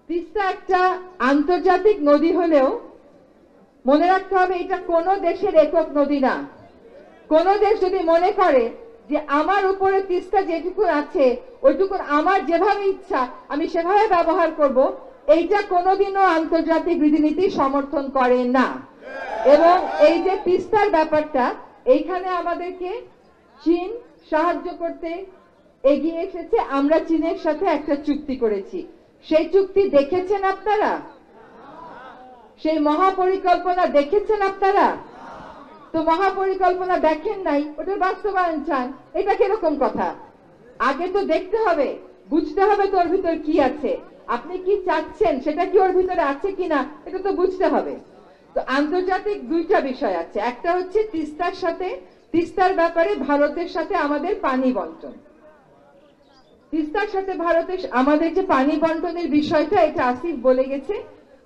তিস্তা একটা আন্তর্জাতিক নদী হলেও মনে রাখতে হবে এটা কোনো দেশের একক নদী না। কোন দেশ যদি মনে করে যে আমার উপরে তিস্তা যেটুকু আছে ওইটুকু আমার যেভাবে ইচ্ছা আমি সেভাবে ব্যবহার করব, এইটা কোনোদিনও আন্তর্জাতিক রীতিনীতি সমর্থন করে না। এবং এই যে তিস্তার ব্যাপারটা, এইখানে আমাদেরকে চীন সাহায্য করতে এগিয়ে এসেছে। আমরা চীনের সাথে একটা চুক্তি করেছি, সেই চুক্তি দেখেছেন আপনারা? সেই মহাপরিকল্পনা দেখেছেন আপনারা? তো মহাপরিকল্পনা দেখেন নাই, ওটার বাস্তবায়ন চান, এটা কিরকম কথা? আগে তো দেখতে হবে, বুঝতে হবে তো ওর ভিতর কি আছে, আপনি কি চাচ্ছেন সেটা কি ওর ভিতরে আছে কিনা এটা তো বুঝতে হবে। তো আন্তর্জাতিক দুইটা বিষয় আছে, একটা হচ্ছে তিস্তার ব্যাপারে ভারতের সাথে আমাদের পানি বন্টন। তিস্তার সাথে ভারতের আমাদের যে পানি বন্টনের বিষয়টা, এটা আসিফ বলে গেছে।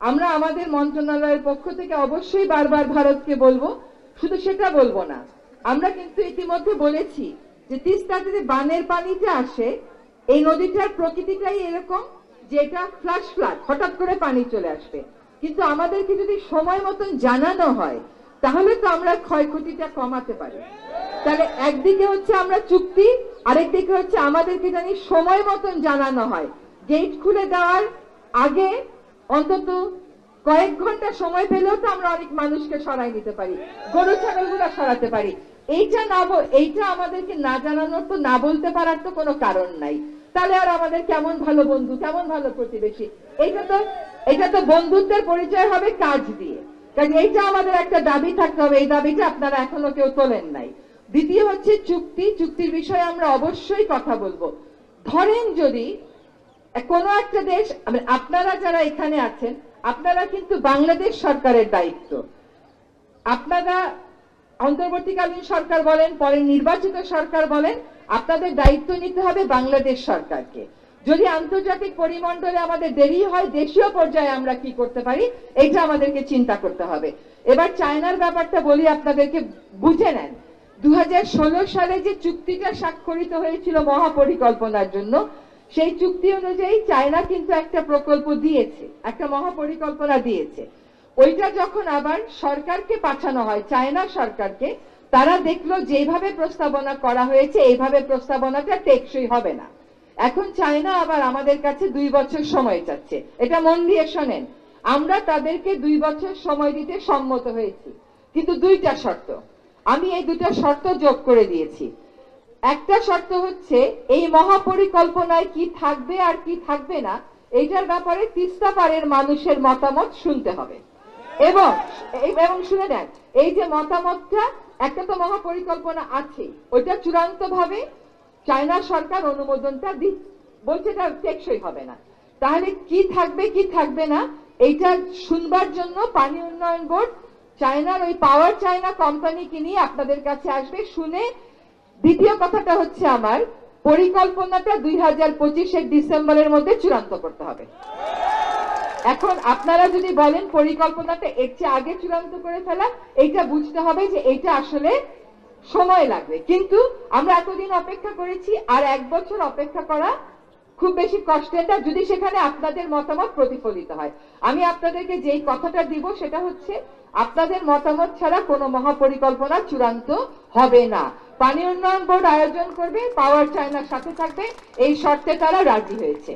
আমরা আমাদের মন্ত্রণালয়ের পক্ষ থেকে অবশ্যই বারবার ভারতকে বলবো, শুধু সেটা বলবো না, আমরা কিন্তু ইতিমধ্যে বলেছি যে তিস্তাতে যে বানের পানিটা আসে, এই নদীটার প্রকৃতিটাই এরকম যে এটা ফ্ল্যাশ ফ্লাড, হঠাৎ করে পানি চলে আসবে। কিন্তু আমাদেরকে যদি সময় মতন জানানো হয় তাহলে তো আমরা ক্ষয়ক্ষতিটা কমাতে পারি। তাহলে একদিকে হচ্ছে আমরা চুক্তি, আরেকদিকে হচ্ছে আমাদেরকে জানি সময় মতন জানানো হয়। গেট খুলে দেওয়ার আগে অন্তত কয়েক ঘন্টা সময় পেলেও তো আমরা অনেক মানুষকে সরাই দিতে পারি, গরু ছাগলগুলো সরাতে পারি। এইটা আমাদেরকে না জানানোর তো, না বলতে পারার তো কোনো কারণ নাই। তাহলে আর আমাদের কেমন ভালো বন্ধু, কেমন ভালো প্রতিবেশী? এটা তো বন্ধুত্বের পরিচয় হবে কাজ দিয়ে। কারণ এইটা আমাদের একটা দাবি থাকতে হবে, এই দাবিটা আপনারা এখনো কেউ তোলেন নাই। দ্বিতীয় হচ্ছে চুক্তির বিষয়ে আমরা অবশ্যই কথা বলবো। ধরেন যদি কোন একটা দেশ, আপনারা যারা এখানে আছেন আপনারা কিন্তু বাংলাদেশ সরকারের দায়িত্ব, আপনারা অন্তর্বর্তীকালীন সরকার বলেন, পরে নির্বাচিত সরকার বলেন, আপনাদের দায়িত্ব নিতে হবে বাংলাদেশ সরকারকে। যদি আন্তর্জাতিক পরিমণ্ডলে আমাদের দেরি হয়, দেশীয় পর্যায়ে আমরা কি করতে পারি এটা আমাদেরকে চিন্তা করতে হবে। এবার চায়নার ব্যাপারটা বলি আপনাদেরকে, বুঝে নেন। 2016 সালে যে চুক্তিটা স্বাক্ষরিত হয়েছিল মহাপরিকল্পনার জন্য, সেই চুক্তি অনুযায়ী চায়না কিন্তু একটা প্রকল্প দিয়েছে, একটা মহাপরিকল্পনা দিয়েছে। ওইটা যখন আবার সরকারকে পাঠানো হয়, চায়না সরকারকে, তারা দেখলো যেভাবে প্রস্তাবনা করা হয়েছে এইভাবে প্রস্তাবনাটা টেকসই হবে না। এখন চায়না আবার আমাদের কাছে 2 বছর সময় চাচ্ছে। এটা মন দিয়ে শোনেন, আমরা তাদেরকে 2 বছর সময় দিতে সম্মত হয়েছি, কিন্তু 2টা শর্ত। আমি এই 2টা শর্ত যোগ করে দিয়েছি। একটা শর্ত হচ্ছে এই মহাপরিকল্পনায় কি থাকবে আর কি থাকবে না এইটার ব্যাপারে তিস্তা পাড়ের মানুষের মতামত শুনতে হবে। এবং শুনে নেন, এই যে মতামতটা, একটা তো মহাপরিকল্পনা আছে, ওইটা চূড়ান্ত ভাবে চায়না সরকার অনুমোদনটা বলছে এটা টেকসই হবে না। তাহলে কি থাকবে কি থাকবে না এইটা শুনবার জন্য পানি উন্নয়ন বোর্ড চায়নার ওই পাওয়ার চায়না কোম্পানিকে নিয়ে আপনাদের কাছে আসবে, শুনে। দ্বিতীয় কথাটা হচ্ছে আমার পরিকল্পনাটা 2025-এর ডিসেম্বরের মধ্যে চূড়ান্ত করতে হবে। এখন আপনারা যদি বলেন পরিকল্পনাটা এর চেয়ে আগে চূড়ান্ত করে ফেলা, এইটা বুঝতে হবে যে এইটা আসলে সময় লাগবে। কিন্তু আমরা এতদিন অপেক্ষা করেছি, আর 1 বছর অপেক্ষা করা খুব বেশি কষ্টের না, যদি সেখানে আপনাদের মতামত প্রতিফলিত হয়। আমি আপনাদেরকে যেই কথাটা দিব সেটা হচ্ছে আপনাদের মতামত ছাড়া কোনো মহাপরিকল্পনা চূড়ান্ত হবে না। পানি উন্নয়ন বোর্ড আয়োজন করবে, পাওয়ার চায়নার সাথে থাকবে, এই শর্তে তারা রাজি হয়েছে।